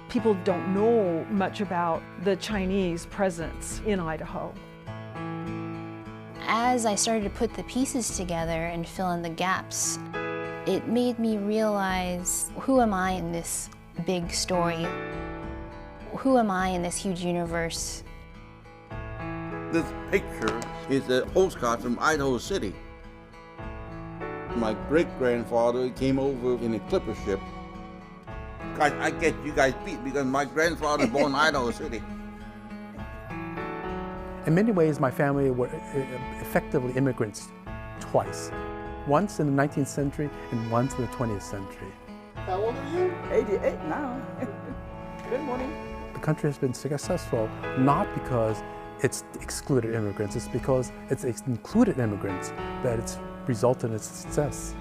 People don't know much about the Chinese presence in Idaho. As I started to put the pieces together and fill in the gaps, it made me realize, who am I in this big story? Who am I in this huge universe? This picture is a postcard from Idaho City. My great-grandfather came over in a clipper ship. Guys, I get you guys beat because my grandfather was born in Idaho City. In many ways, my family were effectively immigrants twice. Once in the 19th century and once in the 20th century. How old are you? 88 now. Good morning. The country has been successful not because it's excluded immigrants, it's because it's included immigrants that it's resulted in its success.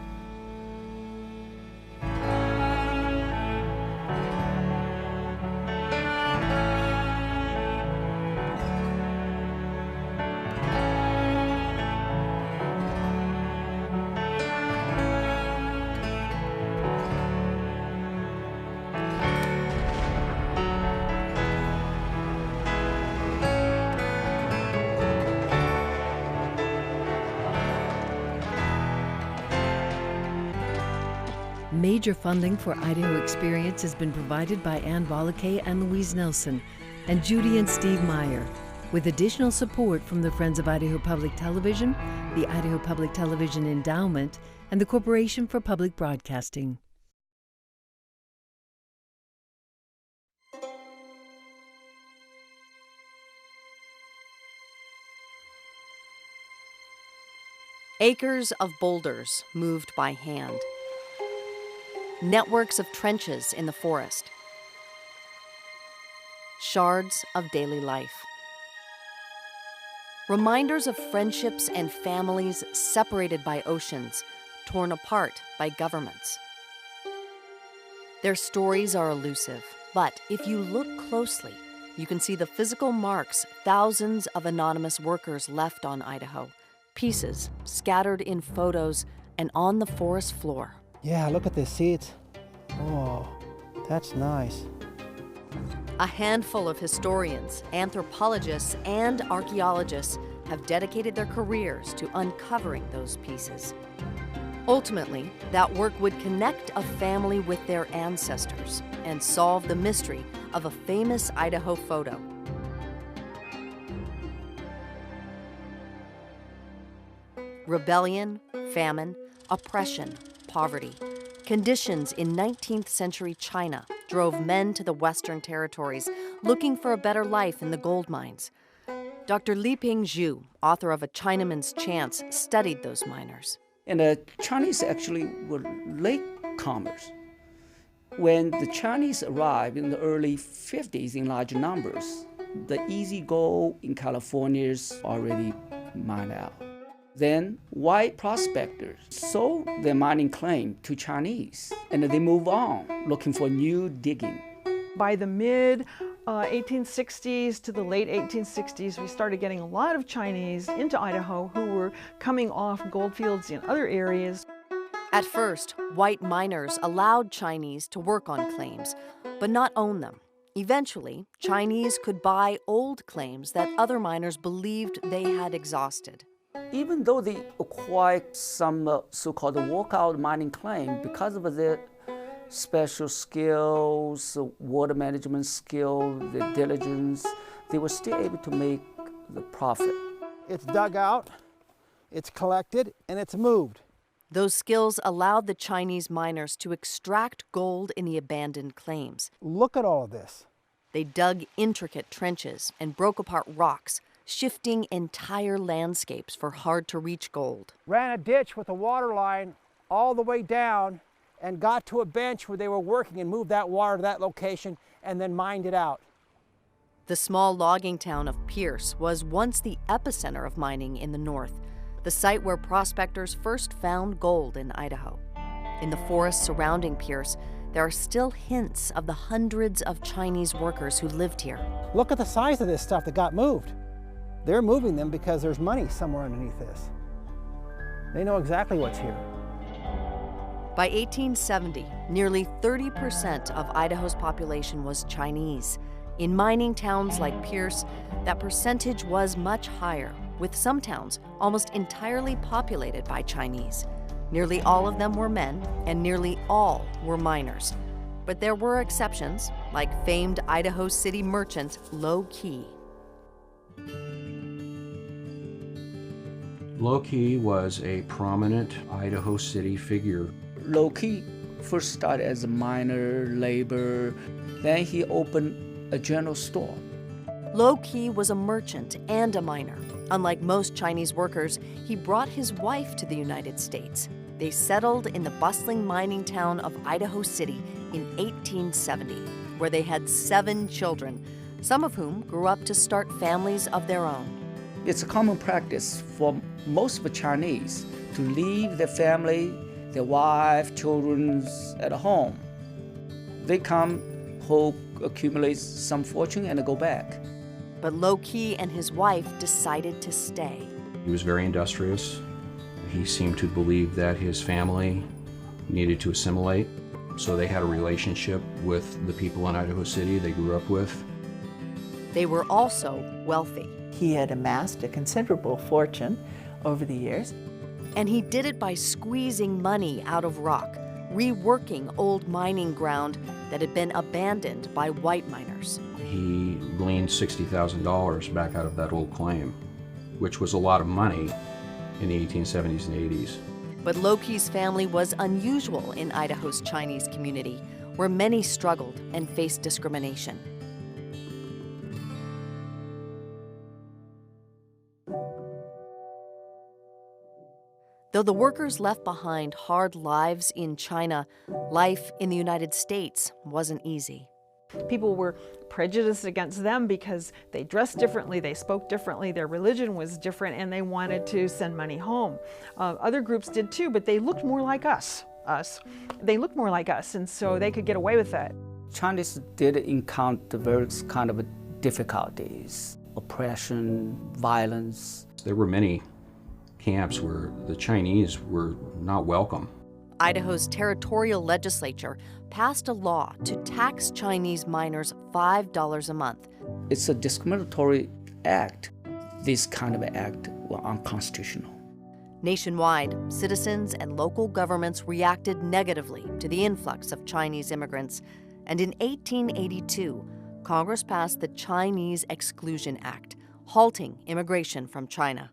Major funding for Idaho Experience has been provided by Ann Volokay and Louise Nelson and Judy and Steve Meyer, with additional support from the Friends of Idaho Public Television, the Idaho Public Television Endowment, and the Corporation for Public Broadcasting. Acres of boulders moved by hand. Networks of trenches in the forest. Shards of daily life. Reminders of friendships and families separated by oceans, torn apart by governments. Their stories are elusive, but if you look closely, you can see the physical marks thousands of anonymous workers left on Idaho, pieces scattered in photos and on the forest floor. Yeah, look at the seeds. Oh, that's nice. A handful of historians, anthropologists, and archaeologists have dedicated their careers to uncovering those pieces. Ultimately, that work would connect a family with their ancestors and solve the mystery of a famous Idaho photo. Rebellion, famine, oppression, poverty. Conditions in 19th century China drove men to the Western Territories looking for a better life in the gold mines. Dr. Liping Zhu, author of A Chinaman's Chance, studied those miners. And the Chinese actually were latecomers. When the Chinese arrived in the early 50s in large numbers, the easy gold in California is already mined out. Then white prospectors sold their mining claim to Chinese, and they move on looking for new digging. By the mid-1860s to the late 1860s, we started getting a lot of Chinese into Idaho who were coming off gold fields in other areas. At first, white miners allowed Chinese to work on claims, but not own them. Eventually, Chinese could buy old claims that other miners believed they had exhausted. Even though they acquired some so-called walkout mining claim, because of their special skills, water management skill, their diligence, they were still able to make the profit. It's dug out, it's collected, and it's moved. Those skills allowed the Chinese miners to extract gold in the abandoned claims. Look at all of this. They dug intricate trenches and broke apart rocks, shifting entire landscapes for hard-to-reach gold. Ran a ditch with a water line all the way down and got to a bench where they were working and moved that water to that location and then mined it out. The small logging town of Pierce was once the epicenter of mining in the north, the site where prospectors first found gold in Idaho. In the forests surrounding Pierce, there are still hints of the hundreds of Chinese workers who lived here. Look at the size of this stuff that got moved. They're moving them because there's money somewhere underneath this. They know exactly what's here. By 1870, nearly 30% of Idaho's population was Chinese. In mining towns like Pierce, that percentage was much higher, with some towns almost entirely populated by Chinese. Nearly all of them were men, and nearly all were miners. But there were exceptions, like famed Idaho City merchant Lo Key. Lo Key was a prominent Idaho City figure. Lo Key first started as a miner, laborer. Then he opened a general store. Lo Key was a merchant and a miner. Unlike most Chinese workers, he brought his wife to the United States. They settled in the bustling mining town of Idaho City in 1870, where they had 7 children, some of whom grew up to start families of their own. It's a common practice for most of the Chinese to leave their family, their wife, children at home. They come, hope, accumulate some fortune, and go back. But Lo Key and his wife decided to stay. He was very industrious. He seemed to believe that his family needed to assimilate, so they had a relationship with the people in Idaho City they grew up with. They were also wealthy. He had amassed a considerable fortune over the years. And he did it by squeezing money out of rock, reworking old mining ground that had been abandoned by white miners. He gleaned $60,000 back out of that old claim, which was a lot of money in the 1870s and 80s. But Lo Key's family was unusual in Idaho's Chinese community, where many struggled and faced discrimination. Though the workers left behind hard lives in China, life in the United States wasn't easy. People were prejudiced against them because they dressed differently, they spoke differently, their religion was different, and they wanted to send money home. Other groups did too, but they looked more like us. They looked more like us, and so they could get away with that. Chinese did encounter various kind of difficulties, oppression, violence. There were many camps where the Chinese were not welcome. Idaho's territorial legislature passed a law to tax Chinese miners $5 a month. It's a discriminatory act. This kind of act was unconstitutional. Nationwide, citizens and local governments reacted negatively to the influx of Chinese immigrants, and in 1882, Congress passed the Chinese Exclusion Act, halting immigration from China.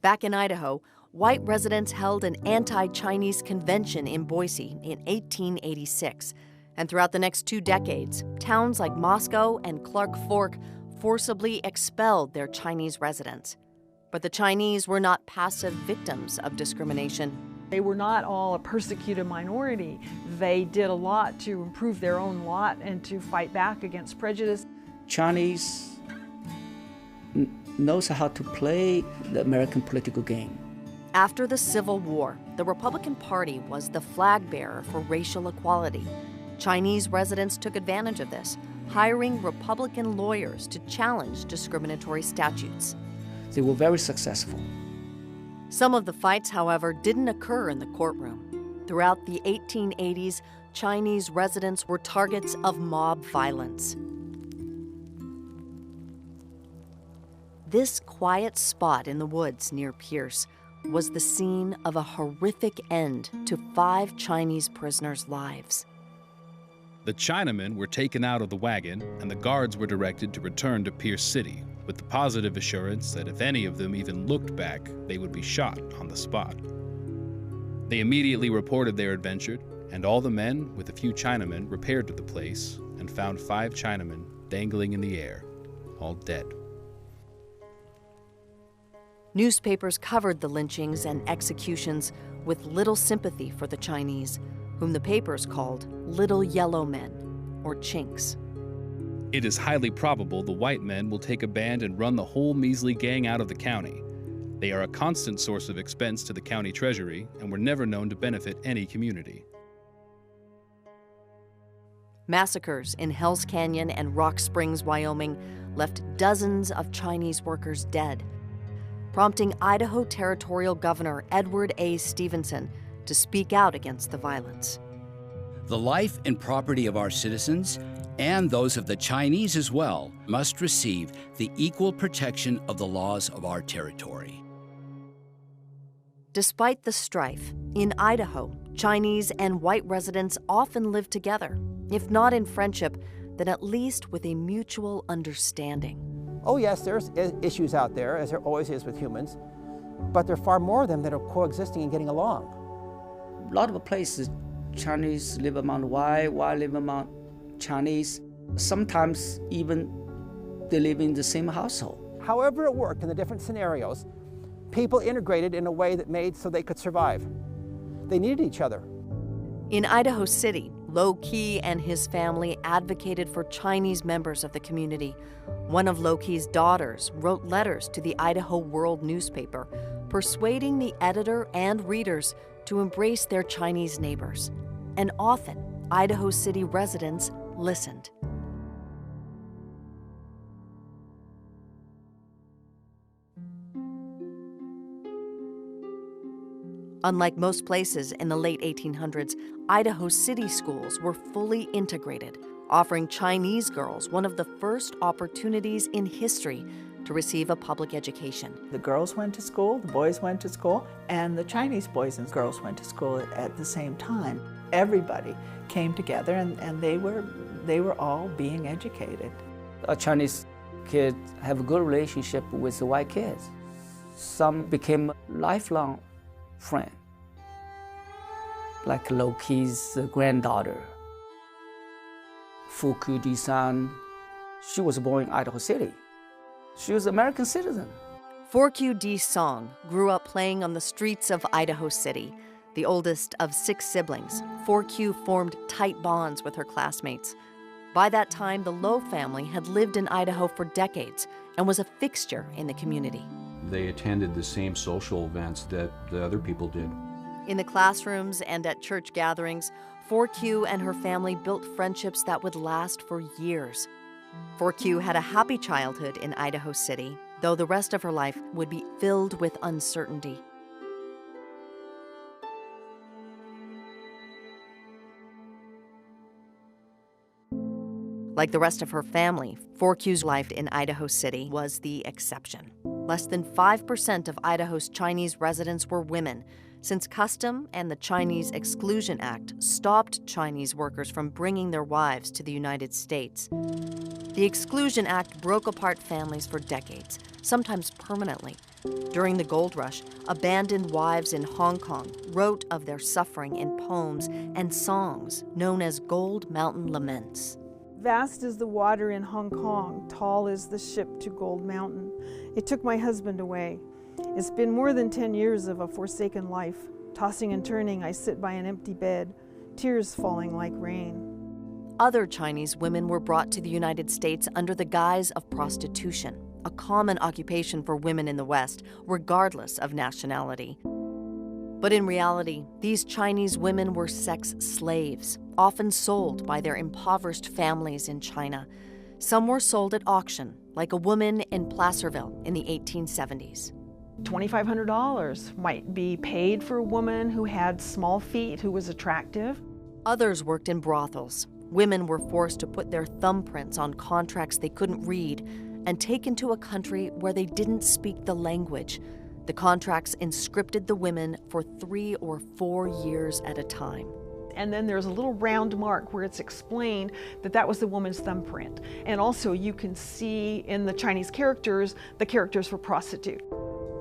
Back in Idaho, white residents held an anti-Chinese convention in Boise in 1886. And throughout the next 2 decades, towns like Moscow and Clark Fork forcibly expelled their Chinese residents. But the Chinese were not passive victims of discrimination. They were not all a persecuted minority. They did a lot to improve their own lot and to fight back against prejudice. Chinese knows how to play the American political game. After the Civil War, the Republican Party was the flag bearer for racial equality. Chinese residents took advantage of this, hiring Republican lawyers to challenge discriminatory statutes. They were very successful. Some of the fights, however, didn't occur in the courtroom. Throughout the 1880s, Chinese residents were targets of mob violence. This quiet spot in the woods near Pierce was the scene of a horrific end to 5 Chinese prisoners' lives. The Chinamen were taken out of the wagon, and the guards were directed to return to Pierce City, with the positive assurance that if any of them even looked back, they would be shot on the spot. They immediately reported their adventure, and all the men, with a few Chinamen, repaired to the place and found 5 Chinamen dangling in the air, all dead. Newspapers covered the lynchings and executions with little sympathy for the Chinese, whom the papers called Little Yellow Men, or Chinks. It is highly probable the white men will take a band and run the whole measly gang out of the county. They are a constant source of expense to the county treasury and were never known to benefit any community. Massacres in Hells Canyon and Rock Springs, Wyoming, left dozens of Chinese workers dead, prompting Idaho Territorial Governor Edward A. Stevenson to speak out against the violence. The life and property of our citizens, and those of the Chinese as well, must receive the equal protection of the laws of our territory. Despite the strife, in Idaho, Chinese and white residents often live together, if not in friendship, then at least with a mutual understanding. Oh yes, there's issues out there, as there always is with humans, but there are far more of them that are coexisting and getting along. A lot of places, Chinese live among white live among Chinese. Sometimes even they live in the same household. However it worked in the different scenarios, people integrated in a way that made so they could survive. They needed each other. In Idaho City, Lo Key and his family advocated for Chinese members of the community. One of Lo Key's daughters wrote letters to the Idaho World newspaper, persuading the editor and readers to embrace their Chinese neighbors. And often, Idaho City residents listened. Unlike most places in the late 1800s, Idaho City schools were fully integrated, offering Chinese girls one of the first opportunities in history to receive a public education. The girls went to school, the boys went to school, and the Chinese boys and girls went to school at the same time. Everybody came together and they were all being educated. Chinese kids have a good relationship with the white kids. Some became lifelong friends, like Lo Key's granddaughter, Fukyu Di-san. She was born in Idaho City. She was an American citizen. Fukyu Di-song grew up playing on the streets of Idaho City. The oldest of 6 siblings, Fukyu formed tight bonds with her classmates. By that time, the Lo family had lived in Idaho for decades and was a fixture in the community. They attended the same social events that the other people did. In the classrooms and at church gatherings, Fukyu and her family built friendships that would last for years. Fukyu had a happy childhood in Idaho City, though the rest of her life would be filled with uncertainty. Like the rest of her family, Fukyu's life in Idaho City was the exception. Less than 5% of Idaho's Chinese residents were women, since custom and the Chinese Exclusion Act stopped Chinese workers from bringing their wives to the United States. The Exclusion Act broke apart families for decades, sometimes permanently. During the gold rush, abandoned wives in Hong Kong wrote of their suffering in poems and songs known as Gold Mountain Laments. Vast is the water in Hong Kong, tall is the ship to Gold Mountain. It took my husband away. It's been more than 10 years of a forsaken life. Tossing and turning, I sit by an empty bed, tears falling like rain. Other Chinese women were brought to the United States under the guise of prostitution, a common occupation for women in the West, regardless of nationality. But in reality, these Chinese women were sex slaves, often sold by their impoverished families in China. Some were sold at auction, like a woman in Placerville in the 1870s. $2,500 might be paid for a woman who had small feet, who was attractive. Others worked in brothels. Women were forced to put their thumbprints on contracts they couldn't read and taken to a country where they didn't speak the language. The contracts inscripted the women for 3 or 4 years at a time. And then there's a little round mark where it's explained that that was the woman's thumbprint. And also you can see in the Chinese characters, the characters for prostitute.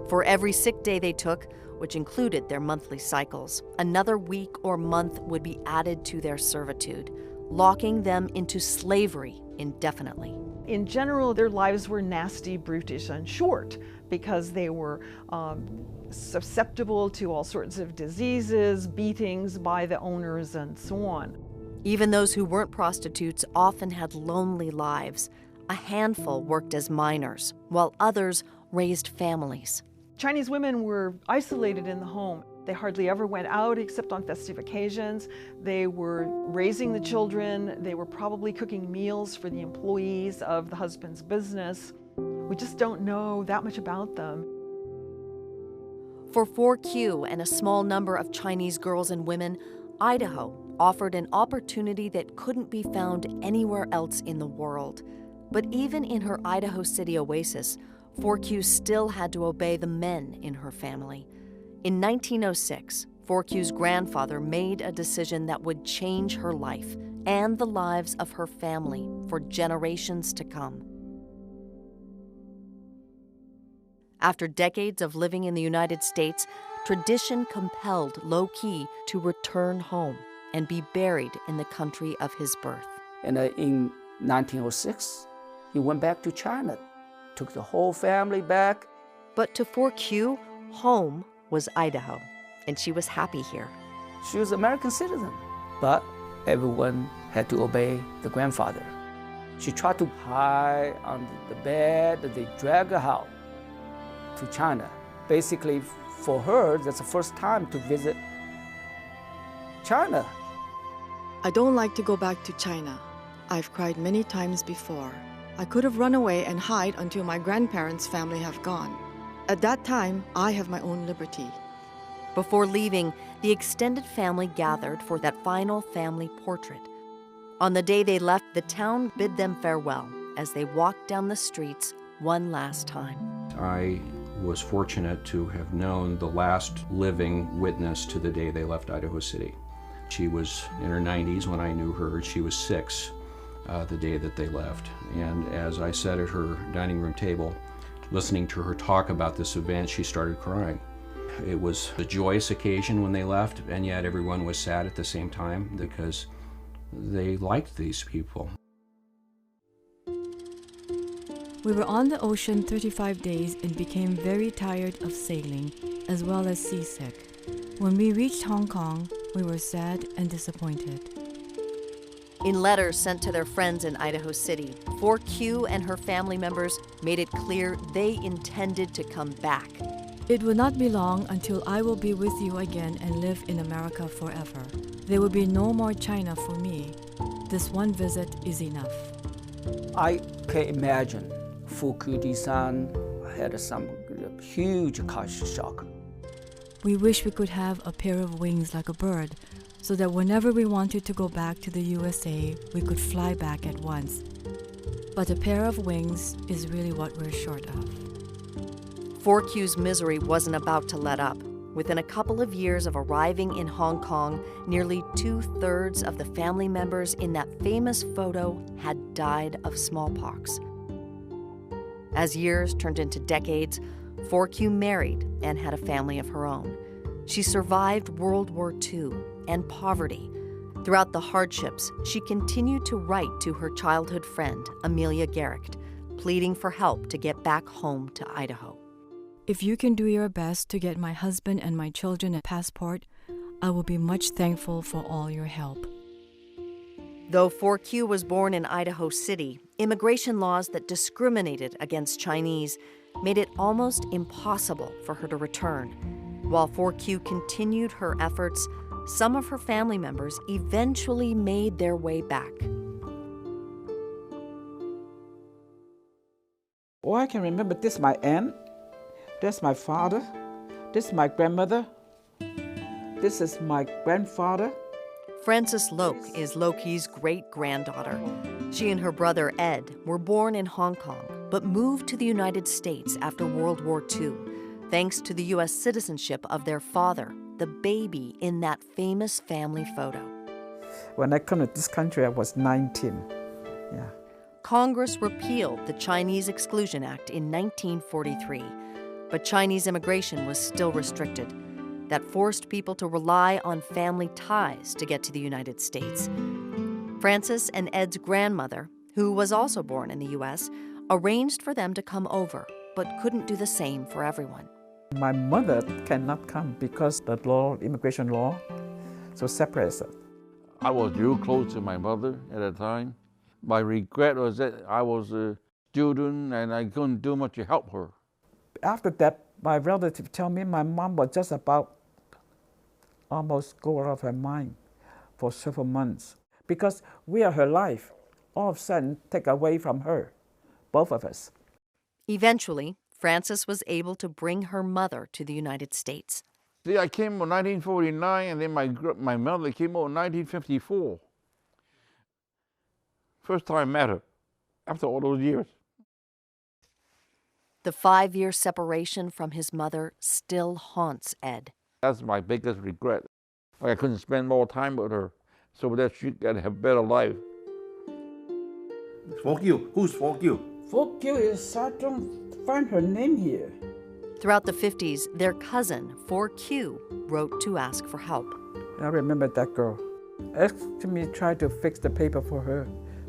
For every sick day they took, which included their monthly cycles, another week or month would be added to their servitude, locking them into slavery indefinitely. In general, their lives were nasty, brutish, and short because they were susceptible to all sorts of diseases, beatings by the owners, and so on. Even those who weren't prostitutes often had lonely lives. A handful worked as miners, while others raised families. Chinese women were isolated in the home. They hardly ever went out except on festive occasions. They were raising the children. They were probably cooking meals for the employees of the husband's business. We just don't know that much about them. For 4Q and a small number of Chinese girls and women, Idaho offered an opportunity that couldn't be found anywhere else in the world. But even in her Idaho City oasis, 4Q still had to obey the men in her family. In 1906, 4Q's grandfather made a decision that would change her life and the lives of her family for generations to come. After decades of living in the United States, tradition compelled Lo Ki to return home and be buried in the country of his birth. And in 1906, he went back to China, took the whole family back. But to 4Q, home was Idaho, and she was happy here. She was an American citizen, but everyone had to obey the grandfather. She tried to hide under the bed, they dragged her out to China. Basically, for her, that's the first time to visit China. I don't like to go back to China. I've cried many times before. I could have run away and hide until my grandparents' family have gone. At that time, I have my own liberty. Before leaving, the extended family gathered for that final family portrait. On the day they left, the town bid them farewell as they walked down the streets one last time. I was fortunate to have known the last living witness to the day they left Idaho City. She was in her 90s when I knew her. She was 6 the day that they left. And as I sat at her dining room table, listening to her talk about this event, she started crying. It was a joyous occasion when they left, and yet everyone was sad at the same time because they liked these people. We were on the ocean 35 days and became very tired of sailing, as well as seasick. When we reached Hong Kong, we were sad and disappointed. In letters sent to their friends in Idaho City, 4Q and her family members made it clear they intended to come back. It will not be long until I will be with you again and live in America forever. There will be no more China for me. This one visit is enough. I can imagine Fukuji-san had some huge culture shock. We wish we could have a pair of wings like a bird, so that whenever we wanted to go back to the USA, we could fly back at once. But a pair of wings is really what we're short of. 4Q's misery wasn't about to let up. Within a couple of years of arriving in Hong Kong, nearly 2/3 of the family members in that famous photo had died of smallpox. As years turned into decades, 4Q married and had a family of her own. She survived World War II and poverty. Throughout the hardships, she continued to write to her childhood friend, Amelia Garrick, pleading for help to get back home to Idaho. If you can do your best to get my husband and my children a passport, I will be much thankful for all your help. Though 4Q was born in Idaho City, immigration laws that discriminated against Chinese made it almost impossible for her to return. While 4Q continued her efforts, some of her family members eventually made their way back. Oh, I can remember this is my aunt, this is my father, this is my grandmother, this is my grandfather. Frances Loke is Lo Ki's great-granddaughter. She and her brother Ed were born in Hong Kong, but moved to the United States after World War II, thanks to the U.S. citizenship of their father, the baby in that famous family photo. When I came to this country, I was 19. Yeah. Congress repealed the Chinese Exclusion Act in 1943, but Chinese immigration was still restricted. That forced people to rely on family ties to get to the United States. Frances and Ed's grandmother, who was also born in the U.S., arranged for them to come over, but couldn't do the same for everyone. My mother cannot come because the law, immigration law, so separates us. I was real close to my mother at the time. My regret was that I was a student and I couldn't do much to help her. After that, my relative told me my mom was just about almost go out of her mind for several months because we are her life. All of a sudden, take away from her, both of us. Eventually, Frances was able to bring her mother to the United States. See, I came in 1949, and then my mother came over in 1954. First time I met her, after all those years. The 5-year separation from his mother still haunts Ed. That's my biggest regret. I couldn't spend more time with her so that she could have a better life. Fuck you. Who's fuck you? Fuck you is, I don't find her name here. Throughout the 50s, their cousin, 4Q, wrote to ask for help. I remember that girl. Asked me to try to fix the paper for her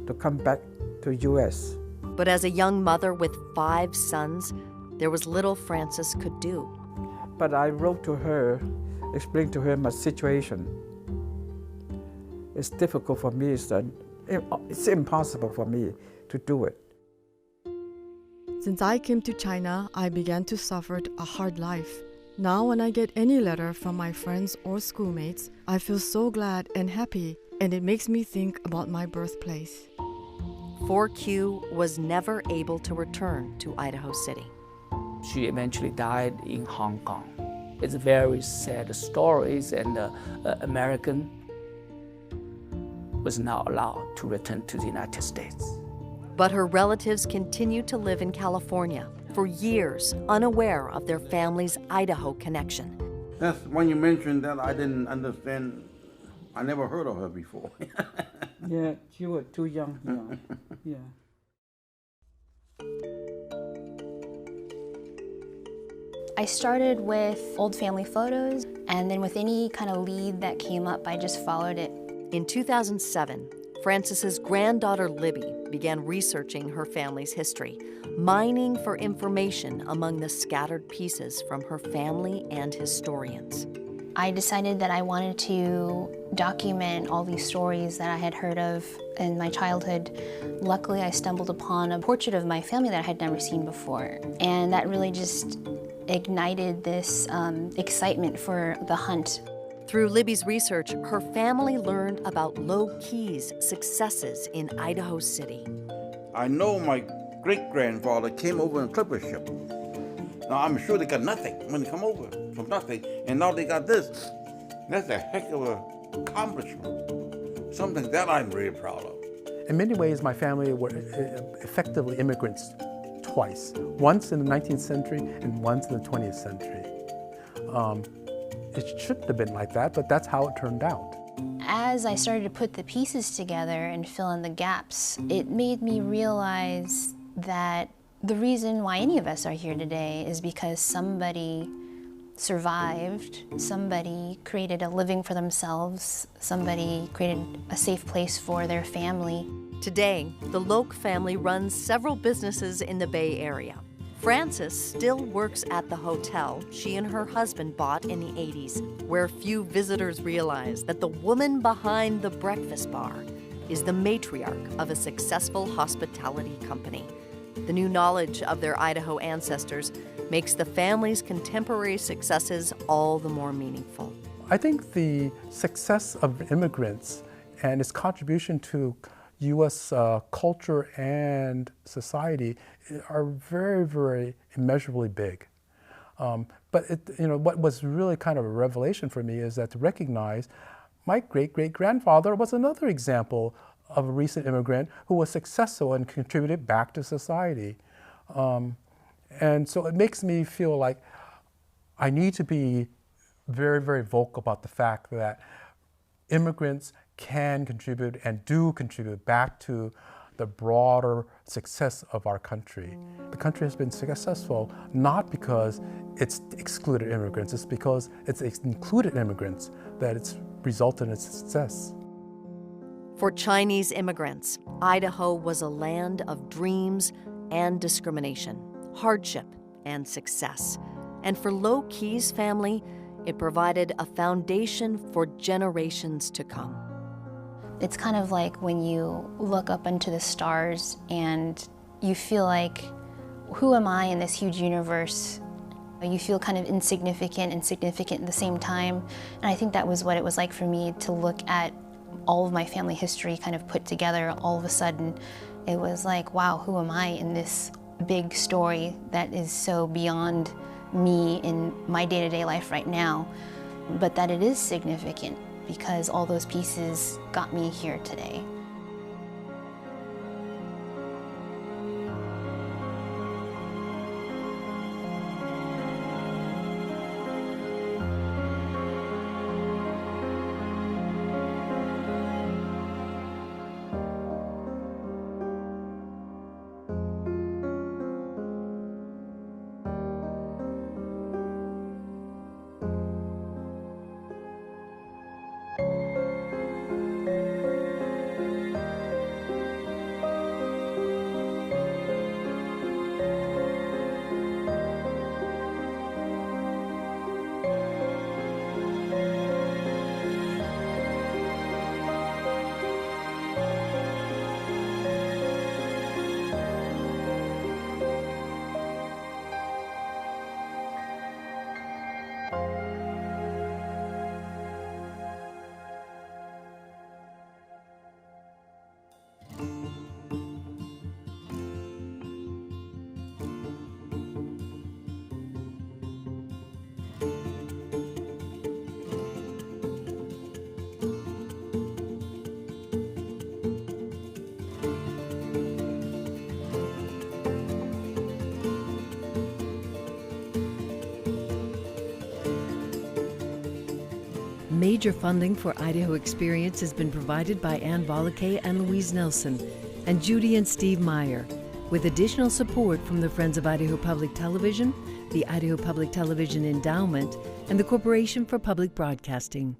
to come back to U.S. But as a young mother with 5 sons, there was little Frances could do. But I wrote to her, explained to her my situation. It's difficult for me, it's impossible for me to do it. Since I came to China, I began to suffer a hard life. Now when I get any letter from my friends or schoolmates, I feel so glad and happy, and it makes me think about my birthplace. 4Q was never able to return to Idaho City. She eventually died in Hong Kong. It's very sad stories, and American was not allowed to return to the United States. But her relatives continued to live in California for years, unaware of their family's Idaho connection. That's when you mentioned that I didn't understand. I never heard of her before. Yeah, you were too young. Yeah. I started with old family photos, and then with any kind of lead that came up, I just followed it. In 2007, Frances's granddaughter Libby began researching her family's history, mining for information among the scattered pieces from her family and historians. I decided that I wanted to document all these stories that I had heard of in my childhood. Luckily, I stumbled upon a portrait of my family that I had never seen before, and that really just ignited this excitement for the hunt. Through Libby's research, her family learned about Low Key's successes in Idaho City. I know my great-grandfather came over in a clipper ship. Now, I'm sure they got nothing when they come over, from nothing, and now they got this. That's a heck of an accomplishment, something that I'm really proud of. In many ways, my family were effectively immigrants twice, once in the 19th century and once in the 20th century. It shouldn't have been like that, but that's how it turned out. As I started to put the pieces together and fill in the gaps, it made me realize that the reason why any of us are here today is because somebody survived, somebody created a living for themselves, somebody created a safe place for their family. Today, the Loke family runs several businesses in the Bay Area. Frances still works at the hotel she and her husband bought in the 80s, where few visitors realize that the woman behind the breakfast bar is the matriarch of a successful hospitality company. The new knowledge of their Idaho ancestors makes the family's contemporary successes all the more meaningful. I think the success of immigrants and its contribution to U.S. culture and society are very, very immeasurably big. But what was really kind of a revelation for me is that to recognize my great-great-grandfather was another example of a recent immigrant who was successful and contributed back to society. And so it makes me feel like I need to be very, very vocal about the fact that immigrants can contribute and do contribute back to the broader success of our country. The country has been successful not because it's excluded immigrants, it's because it's included immigrants that it's resulted in its success. For Chinese immigrants, Idaho was a land of dreams and discrimination, hardship and success. And for Low Key's family, it provided a foundation for generations to come. It's kind of like when you look up into the stars and you feel like, who am I in this huge universe? You feel kind of insignificant and significant at the same time. And I think that was what it was like for me to look at all of my family history kind of put together. All of a sudden, it was like, wow, who am I in this big story that is so beyond me in my day-to-day life right now, but that it is significant because all those pieces got me here today. Major funding for Idaho Experience has been provided by Ann Volokay and Louise Nelson, and Judy and Steve Meyer, with additional support from the Friends of Idaho Public Television, the Idaho Public Television Endowment, and the Corporation for Public Broadcasting.